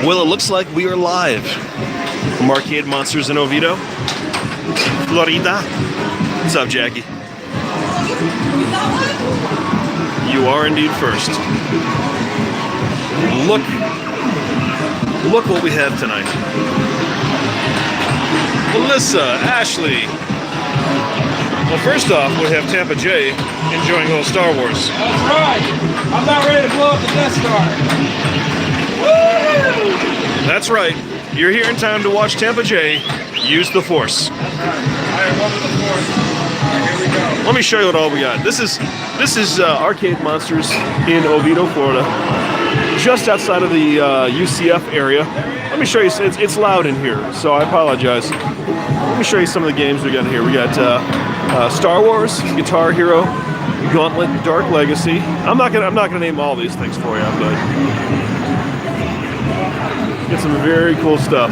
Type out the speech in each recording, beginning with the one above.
Well, it looks like we are live from Arcade Monsters in Oviedo, Florida. What's up, Jackie? You are indeed first. Look what we have tonight. Melissa, Ashley. Well, first off, we have Tampa J enjoying a little Star Wars. That's right. I'm about ready to blow up the Death Star. Woo! That's right. You're here in time to watch Tampa J use the Force. That's right. I love the Force. Here we go. Let me show you what all we got. This is Arcade Monsters in Oviedo, Florida, just outside of the UCF area. Let me show you. It's loud in here, so I apologize. Let me show you some of the games we got here. We got Star Wars, Guitar Hero, Gauntlet, Dark Legacy. I'm not gonna name all these things for you, but get some very cool stuff.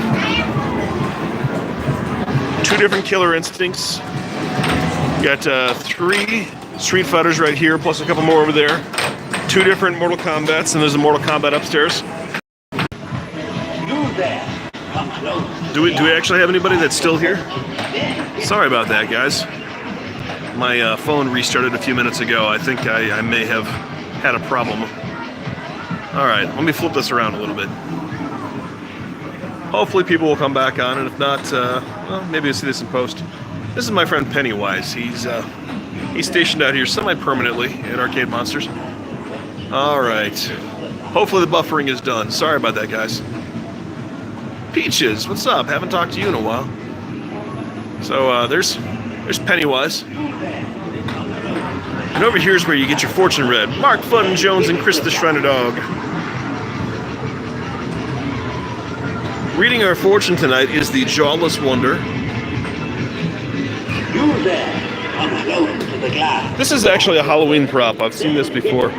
2 different Killer Instincts. Got 3 Street Fighters right here, plus a couple more over there. 2 different Mortal Kombats, and there's a Mortal Kombat upstairs. Do we actually have anybody that's still here? Sorry about that, guys. My phone restarted a few minutes ago. I think I may have had a problem. All right, let me flip this around a little bit. Hopefully people will come back on, and if not, well, maybe you'll see this in post. This is my friend Pennywise. He's stationed out here semi-permanently at Arcade Monsters. All right. Hopefully the buffering is done. Sorry about that, guys. Peaches, what's up? Haven't talked to you in a while. So there's Pennywise. And over here is where you get your fortune read. Mark Fun Jones and Chris the Shriner Dog. Reading our fortune tonight is the Jawless Wonder. This is actually a Halloween prop. I've seen this before.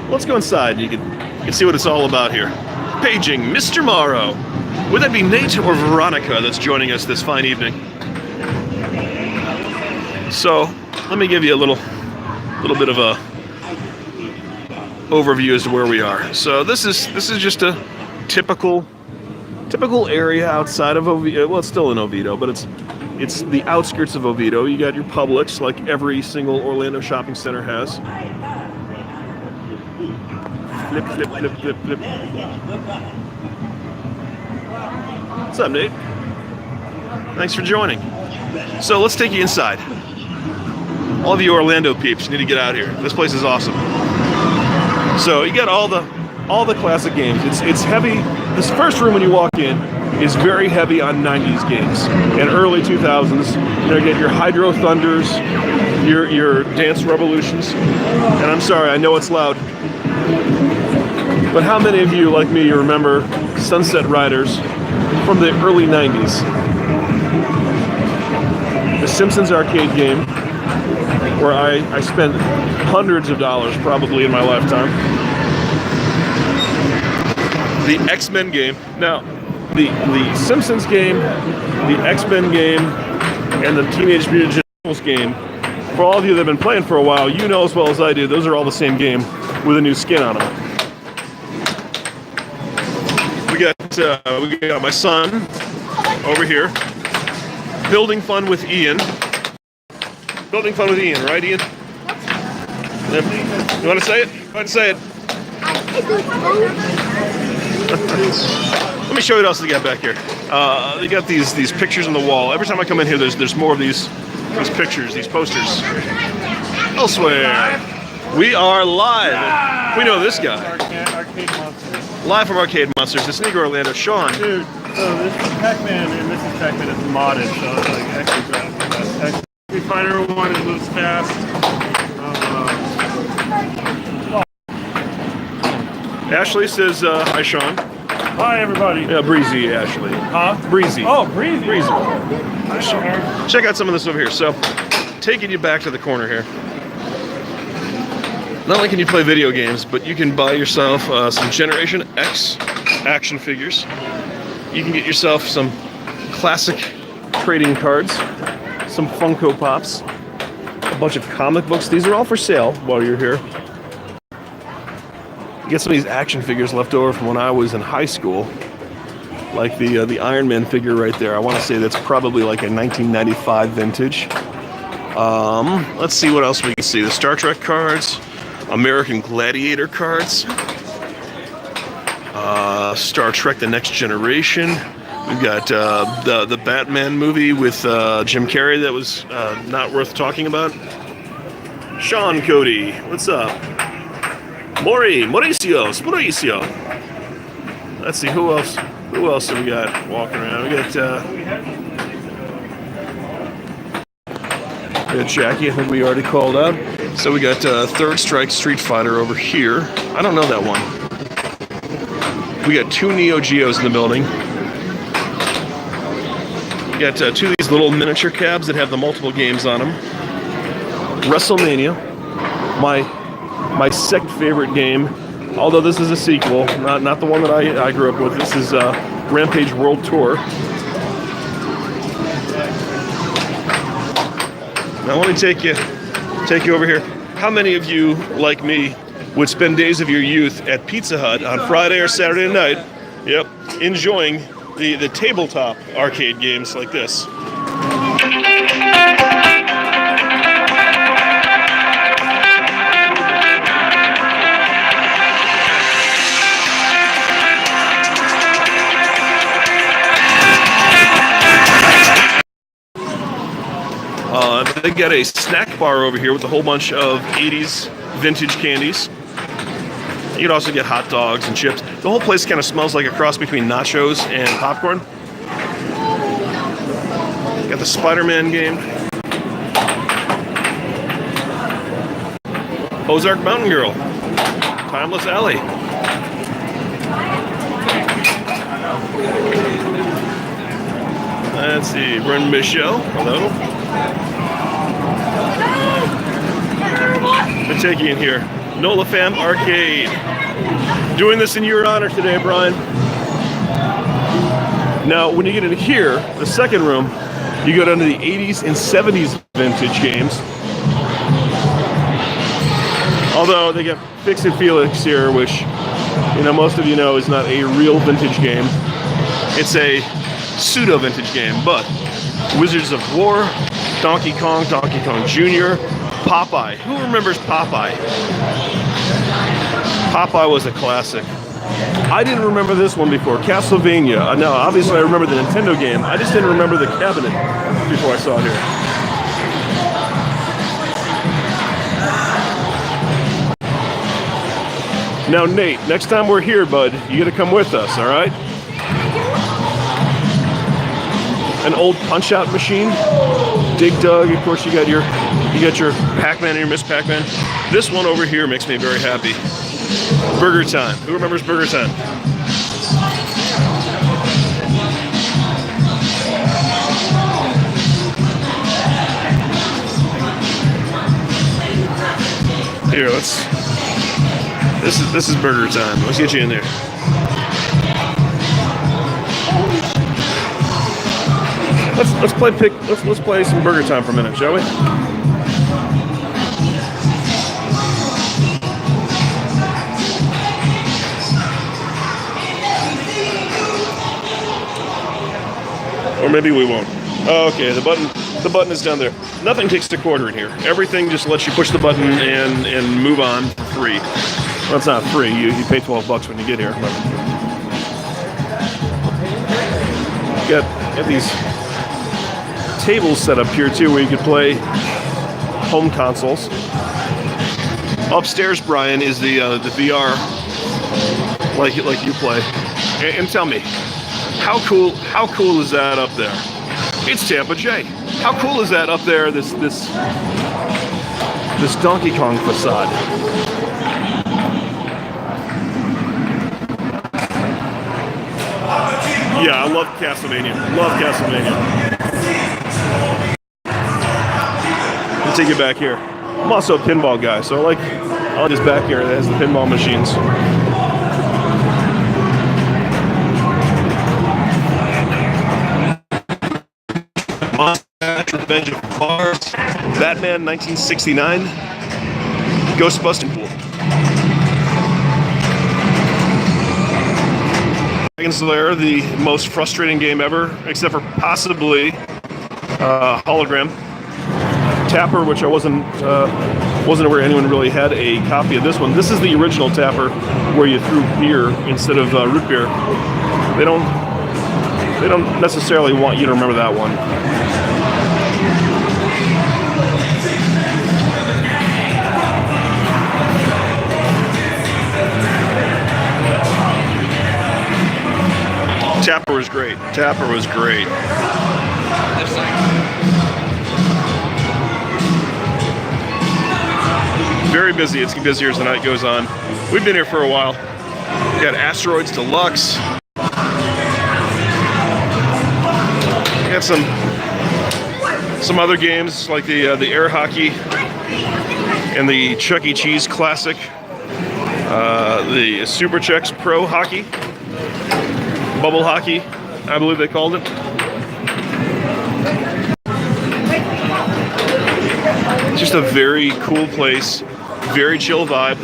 Let's go inside. You can see what it's all about here. Paging Mr. Morrow. Would that be Nate or Veronica that's joining us this fine evening? So, let me give you a little bit of a overview as to where we are. So this is just a typical area outside of Oviedo. Well, it's still in Oviedo, but it's the outskirts of Oviedo. You got your Publix, like every single Orlando shopping center has. Flip, flip, flip, flip, flip. What's up, Nate? Thanks for joining. So let's take you inside. All of you Orlando peeps need to get out here. This place is awesome. So you got all the classic games. It's heavy. This first room when you walk in is very heavy on 90s games and early 2000s. You get your Hydro Thunders, your Dance Revolutions. And I'm sorry, I know it's loud. But how many of you, like me, remember Sunset Riders from the early 90s? The Simpsons arcade game, where I spent hundreds of dollars probably in my lifetime. The X-Men game. Now, the Simpsons game, the X-Men game, and the Teenage Mutant Ninja Turtles game, for all of you that have been playing for a while, you know as well as I do, those are all the same game with a new skin on them. We got my son over here, building fun with Ian. Building fun with Ian, right, Ian? You want to say it? Go ahead and say it. Let me show you what else we got back here. You got these pictures on the wall. Every time I come in here, there's more of these pictures, these posters. Elsewhere, we are live. We know this guy. Arcade Monsters. Live from Arcade Monsters. It's Negrorlando. Sean. Dude, so this is Pac-Man and this is Pac-Man. It's modded, so it's like extra fast. The Fighter one, it moves fast. Ashley says, hi, Sean. Hi, everybody. Yeah, Breezy, Ashley. Huh? Breezy. Oh, Breezy. Breezy. Hi, Sean. Check out some of this over here. So, taking you back to the corner here. Not only can you play video games, but you can buy yourself some Generation X action figures. You can get yourself some classic trading cards, some Funko Pops, a bunch of comic books. These are all for sale while you're here. Get some of these action figures left over from when I was in high school, like the Iron Man figure right there. I want to say that's probably like a 1995 vintage. Let's see what else we can see. The Star Trek cards, American Gladiator cards, Star Trek: The Next Generation. We've got the Batman movie with Jim Carrey that was not worth talking about. Sean Cody, what's up? Mauricio. Let's see, who else have we got walking around? We got Jackie, I think we already called out. So we got Third Strike Street Fighter over here. I don't know that one. We got two Neo Geos in the building. We got two of these little miniature cabs that have the multiple games on them. WrestleMania, my second favorite game, although this is a sequel, not the one that I grew up with. This is Rampage World Tour. Now let me take you over here. How many of you, like me, would spend days of your youth at Pizza Hut on Friday or Saturday night, yep, enjoying the tabletop arcade games like this? They got a snack bar over here with a whole bunch of 80s vintage candies. You can also get hot dogs and chips. The whole place kind of smells like a cross between nachos and popcorn. Got the Spider-Man game. Ozark Mountain Girl. Timeless Alley. Let's see, Brent Michelle. Hello. Let me take you in here. Nola Fam Arcade. Doing this in your honor today, Brian. Now, when you get in here, the second room, you go down to the 80s and 70s vintage games. Although they got Fix It Felix here, which, you know, most of you know is not a real vintage game. It's a pseudo vintage game, but Wizards of War, Donkey Kong Jr., Popeye. Who remembers Popeye? Popeye was a classic. I didn't remember this one before. Castlevania. Now, obviously I remember the Nintendo game. I just didn't remember the cabinet before I saw it here. Now, Nate, next time we're here, bud, you gotta come with us, all right? An old Punch-Out machine. Dig Dug, of course, you got your Pac-Man and your Miss Pac-Man. This one over here makes me very happy. Burger Time. Who remembers Burger Time? Here, this is Burger Time. Let's get you in there. Let's play some Burger Time for a minute, shall we? Or maybe we won't. Oh, okay, the button is down there. Nothing takes a quarter in here. Everything just lets you push the button and move on for free. Well, it's not free. You pay $12 when you get here. Got these tables set up here too, where you could play home consoles. Upstairs, Brian, is the VR, like you play. And tell me, how cool is that up there? It's Tampa J. How cool is that up there? This Donkey Kong facade. Yeah, I love Castlevania. Let's take it back here. I'm also a pinball guy, so I like this back here that has the pinball machines. Revenge of Mars, Batman 1969, Ghostbusting Pool. Dragon's Lair, the most frustrating game ever, except for possibly Hologram. Tapper, which I wasn't aware anyone really had a copy of this one. This is the original Tapper, where you threw beer instead of root beer. They don't necessarily want you to remember that one. Tapper was great. Tapper was great. Very busy. It's getting busier as the night goes on. We've been here for a while. We got Asteroids Deluxe. We got some other games like the air hockey and the Chuck E. Cheese Classic. The Super Chex Pro Hockey. Bubble hockey, I believe they called it. Just a very cool place, very chill vibe.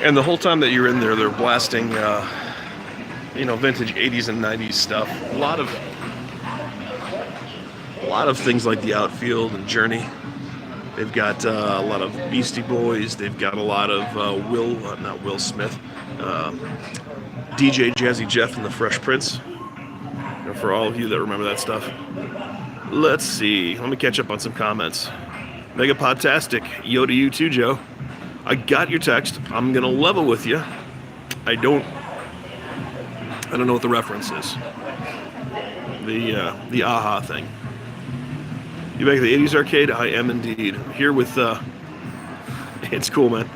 And the whole time that you're in there, they're blasting, vintage 80s and 90s stuff. A lot of things like The Outfield and Journey. They've got a lot of Beastie Boys. They've got a lot of not Will Smith, DJ Jazzy Jeff and the Fresh Prince. For all of you that remember that stuff. Let's see. Let me catch up on some comments. Megapodtastic. Yo to you too, Joe. I got your text. I'm gonna level with you. I don't know what the reference is. The AHA thing. You back at the 80s arcade? I am indeed. Here with, it's cool, man.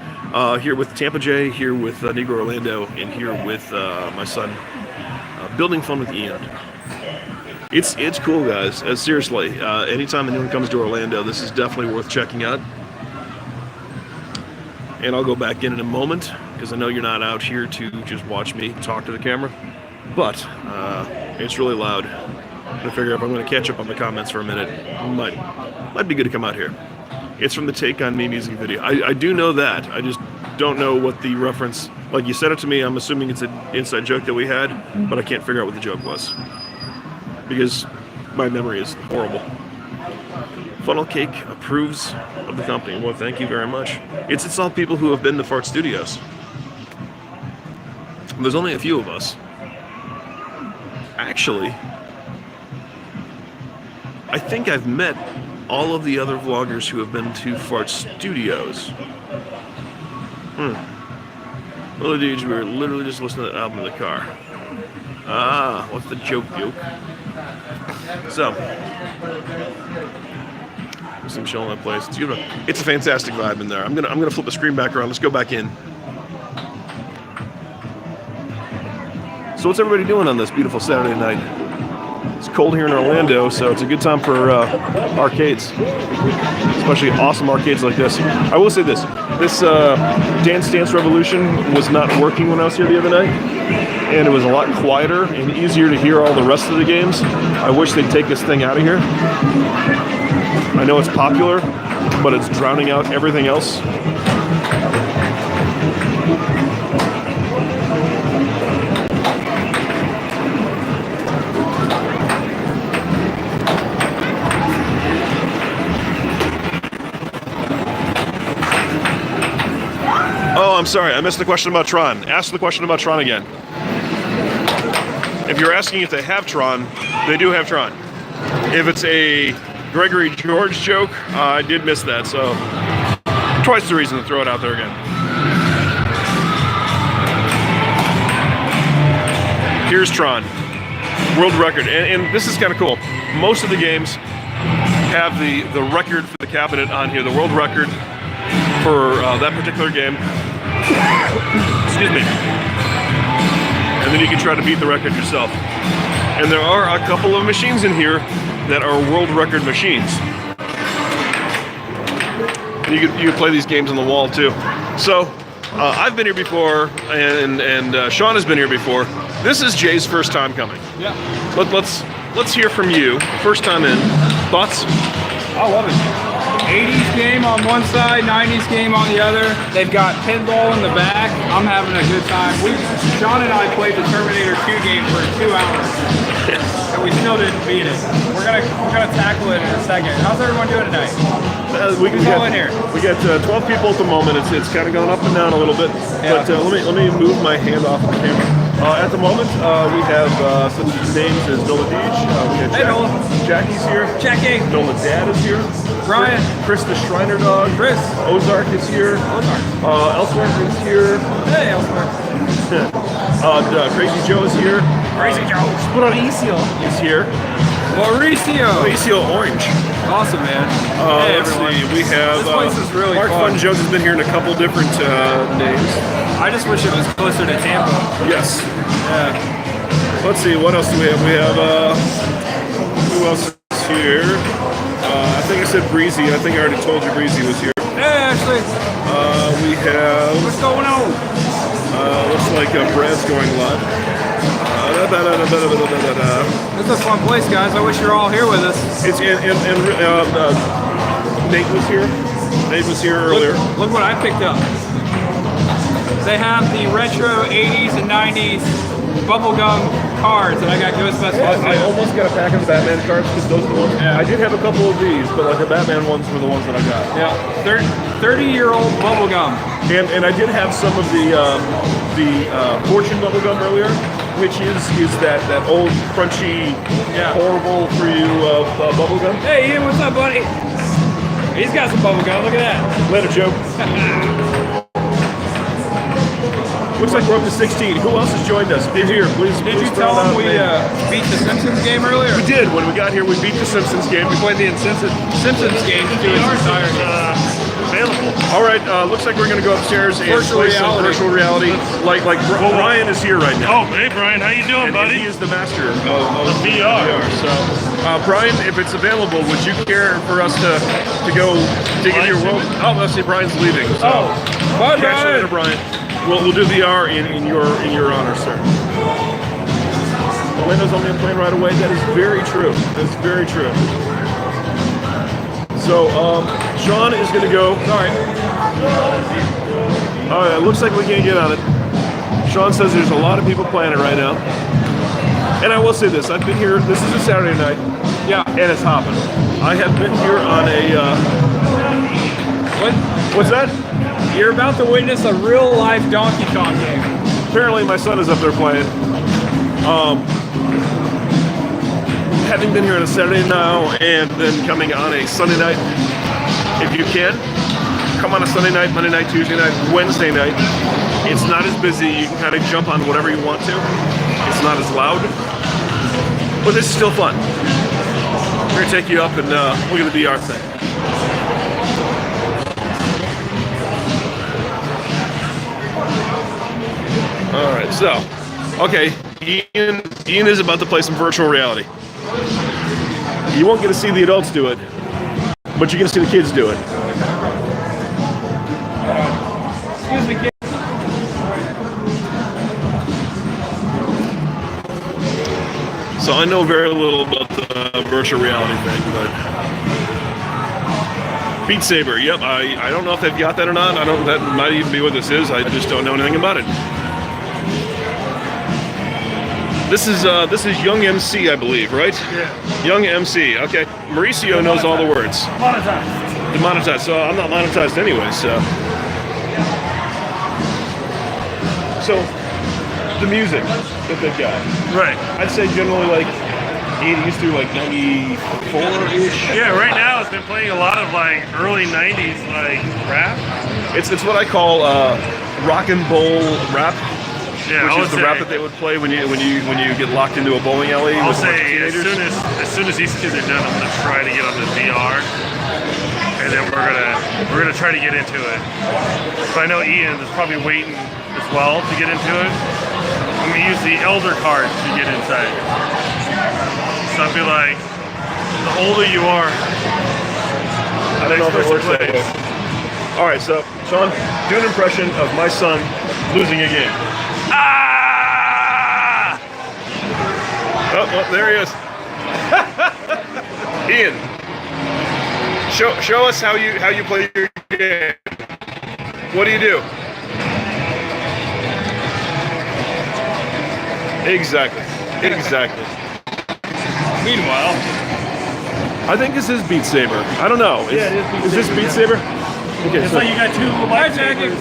Here with Tampa J, here with Negrorlando, and here with my son, building fun with Ian. It's cool, guys. Seriously, anytime anyone comes to Orlando, this is definitely worth checking out. And I'll go back in a moment, because I know you're not out here to just watch me talk to the camera. But it's really loud. I figure if I'm going to catch up on the comments for a minute, might be good to come out here. It's from the Take On Me music video. I do know that. I just don't know what the reference. Like, you said it to me, I'm assuming it's an inside joke that we had, but I can't figure out what the joke was because my memory is horrible. Funnel Cake approves of the company. Well, thank you very much. It's all people who have been to Fart Studios. There's only a few of us. Actually, I think I've met all of the other vloggers who have been to Fart Studios. Well, dudes, we were literally just listening to the album in the car. Ah, what's the joke? So, some chill in that place. It's a fantastic vibe in there. I'm gonna flip the screen back around. Let's go back in. So what's everybody doing on this beautiful Saturday night? It's cold here in Orlando, so it's a good time for arcades, especially awesome arcades like this. I will say this Dance Dance Revolution was not working when I was here the other night, and it was a lot quieter and easier to hear all the rest of the games. I wish they'd take this thing out of here. I know it's popular, but it's drowning out everything else. Oh, I'm sorry, I missed the question about Tron. Ask the question about Tron again. If you're asking if they have Tron, they do have Tron. If it's a Gregory George joke, I did miss that, so twice the reason to throw it out there again. Here's Tron, world record, and this is kind of cool. Most of the games have the record for the cabinet on here, the world record for that particular game. Excuse me. And then you can try to beat the record yourself. And there are a couple of machines in here that are world record machines. And you can play these games on the wall too. So I've been here before, and Sean has been here before. This is Jay's first time coming. Yeah. Let's hear from you. First time in. Thoughts? I love it. 80s game on one side, 90s game on the other. They've got pinball in the back. I'm having a good time. Sean and I played the Terminator 2 game for 2 hours, and we still didn't beat it. We're gonna tackle it in a second. How's everyone doing tonight? Who's all in here? We got 12 people at the moment. It's kind of gone up and down a little bit. Yeah. But let me move my hand off of the camera. At the moment, we have such names as Nola Deej. We got Hey, Nola. Jackie's here. Jackie. Nola Dad is here. Brian. Chris the Shriner Dog. Chris. Ozark is here. Elsewhere is here. Hey, Elsewhere. Crazy Joe is here. Crazy Joe. Mauricio is here. Mauricio Orange. Awesome, man. Hey, Let's everyone. see. We have This place is really Mark fun. Fun Jones has been here in a couple different names. I just wish it was closer to Tampa. Yes. Yeah. Let's see. What else do we have? We have who else is here? I think I said Breezy. I think I already told you Breezy was here. Hey, Ashley. We have What's going on? looks like Brad's going live. This is a fun place, guys. I wish you were all here with us. It's Nate was here. Nate was here earlier. Look what I picked up. They have the retro 80s and 90s bubblegum cards, and I got Ghostbusters. I almost got a pack of the Batman cards because those are the ones. Yeah. I did have a couple of these, but like the Batman ones were the ones that I got. Yeah, 30-year-old bubblegum. And I did have some of the Fortune bubblegum earlier, which is that old crunchy, horrible for you bubblegum. Hey, Ian, what's up, buddy? He's got some bubblegum. Look at that. Later, Joe. Looks like we're up to 16. Who else has joined us? In here, please. Did you tell him we beat the Simpsons game earlier? We did. When we got here, we beat the Simpsons game. We played the Simpsons game to its entirety. Available. All right, looks like we're going to go upstairs and Virtual play some reality. virtual reality. Like Ryan is here right now. Oh, hey Brian, how you doing, And buddy? he is the master of VR. So, Brian, if it's available, would you care for us to go dig into your world? Oh, let's see, Brian's leaving. So Bye, catch you later, Brian. Brian. We'll do VR in your honor, sir. Orlando's on the plane right away. That is very true. That's very true. So, Sean is going to go. Sorry. All right, it looks like we can't get on it. Sean says there's a lot of people playing it right now. And I will say this, I've been here, this is a Saturday night. Yeah. And it's hopping. I have been here on a, What's that? You're about to witness a real-life Donkey Kong game. Apparently my son is up there playing. Having been here on a Saturday now and then coming on a Sunday night, if you can, come on a Sunday night, Monday night, Tuesday night, Wednesday night. It's not as busy. You can kind of jump on whatever you want to. It's not as loud, but this is still fun. We're gonna take you up and look at the VR thing. All right, so, okay, Ian is about to play some virtual reality. You won't get to see the adults do it, but you're gonna see the kids do it. Excuse me, kid. So I know very little about the virtual reality thing, but Beat Saber, yep, I don't know if they've got that or not. I don't, that might even be what this is. I just don't know anything about it. This is Young MC, I believe, right? Yeah. Young MC, okay. Mauricio knows all the words. Monetized. Demonetized, so I'm not monetized anyway, so. So, the music that they've got. Right. I'd say generally like 80s through like 94-ish. Yeah, right now it's been playing a lot of like early 90s like rap. It's what I call rock and bowl rap. Yeah, which is the rap that they would play when you get locked into a bowling alley. I'll with a bunch of say teenagers. as soon as these kids are done, I'm gonna try to get on the VR, and then we're gonna try to get into it. But I know Ian is probably waiting as well to get into it. I'm gonna use the elder card to get inside. So I'd be like, the older you are, I don't know if it works that way. All right, so Sean, do an impression of my son losing a game. ah! Oh, there he is. Ian. Show us how you play your game. What do you do? Exactly. Meanwhile, I think this is Beat Saber. I don't know. Yeah, it is this Beat Saber? Okay, It's so like you got two lightsabers.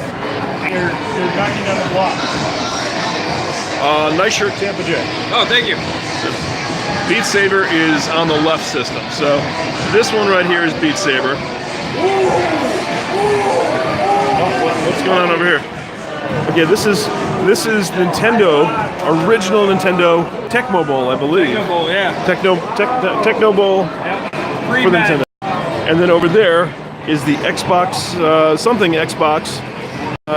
You're knocking down the block. nice shirt, Tampa J. oh, thank you. Beat Saber is on the left system. So this one right here is Beat Saber. What's going on over here? Okay, this is Nintendo, original Nintendo Tecmo Bowl, I believe. Techno Bowl, yeah. Techno Bowl Yep. for the Nintendo. And then over there is the Xbox, something Xbox.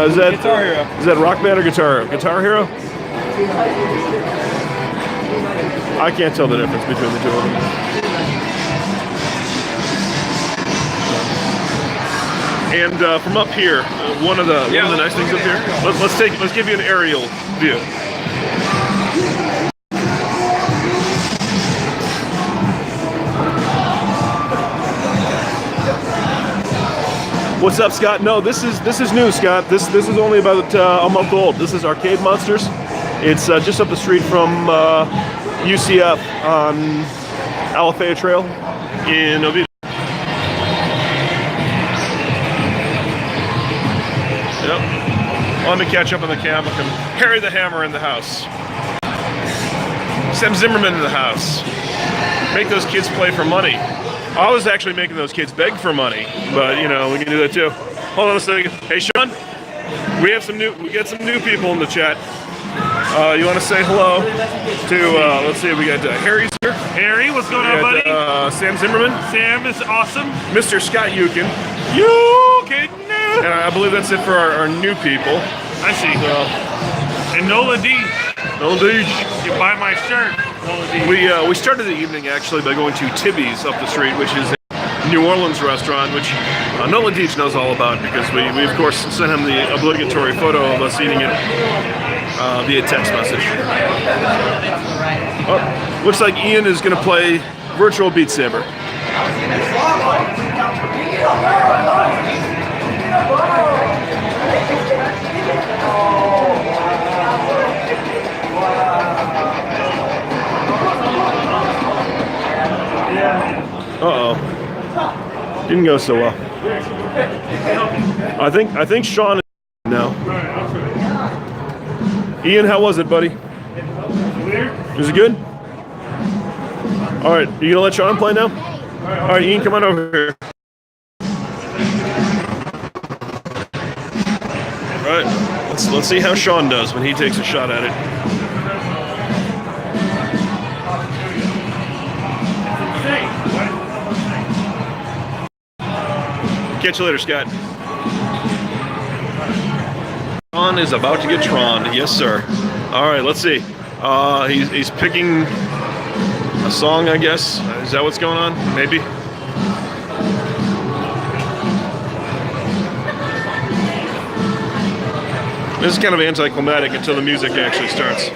Is that Guitar Hero. Is that Rock Band or Guitar Hero? Guitar Hero? I can't tell the difference between the two of them. And from up here, one of the nice things up here. Let's give you an aerial view. What's up, Scott? No, this is new, Scott. This is only about a month old. This is Arcade Monsters. It's just up the street from UCF on Alafaya Trail in Oviedo. Yep. Let me catch up on the camera. Harry the Hammer in the house. Sam Zimmerman in the house. Make those kids play for money. I was actually making those kids beg for money, but you know we can do that too. Hold on a second. Hey Sean, we got some new people in the chat. You want to say hello to? Let's see, we got Harry's here. Harry, what's going on, buddy? Sam Zimmerman, Sam is awesome. Mr. Scott Yukin, and I believe that's it for our new people. I see. And Nola D. You buy my shirt. Nola D. We started the evening actually by going to Tibby's up the street, which is a New Orleans restaurant, which Nola Deach knows all about because we of course sent him the obligatory photo of us eating it via text message. Oh, looks like Ian is going to play virtual Beat Saber. Uh-oh. Didn't go so well. I think Sean is now. Ian, how was it, buddy? Was it good? All right, you gonna let Sean play now? All right, Ian, come on over here. All right, let's see how Sean does when he takes a shot at it. Catch you later, Scott. Tron is about to get Tron. Yes, sir. All right, let's see. He's picking a song, I guess. Is that what's going on? Maybe. This is kind of anticlimactic until the music actually starts.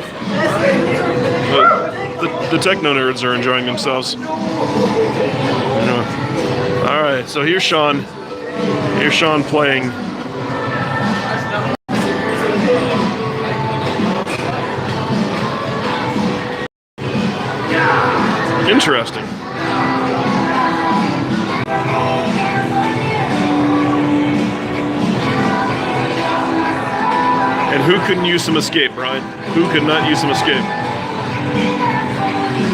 But the techno nerds are enjoying themselves. All right, so here's Sean. Here's Sean playing. Interesting. And who couldn't use some escape, Brian? Who could not use some escape?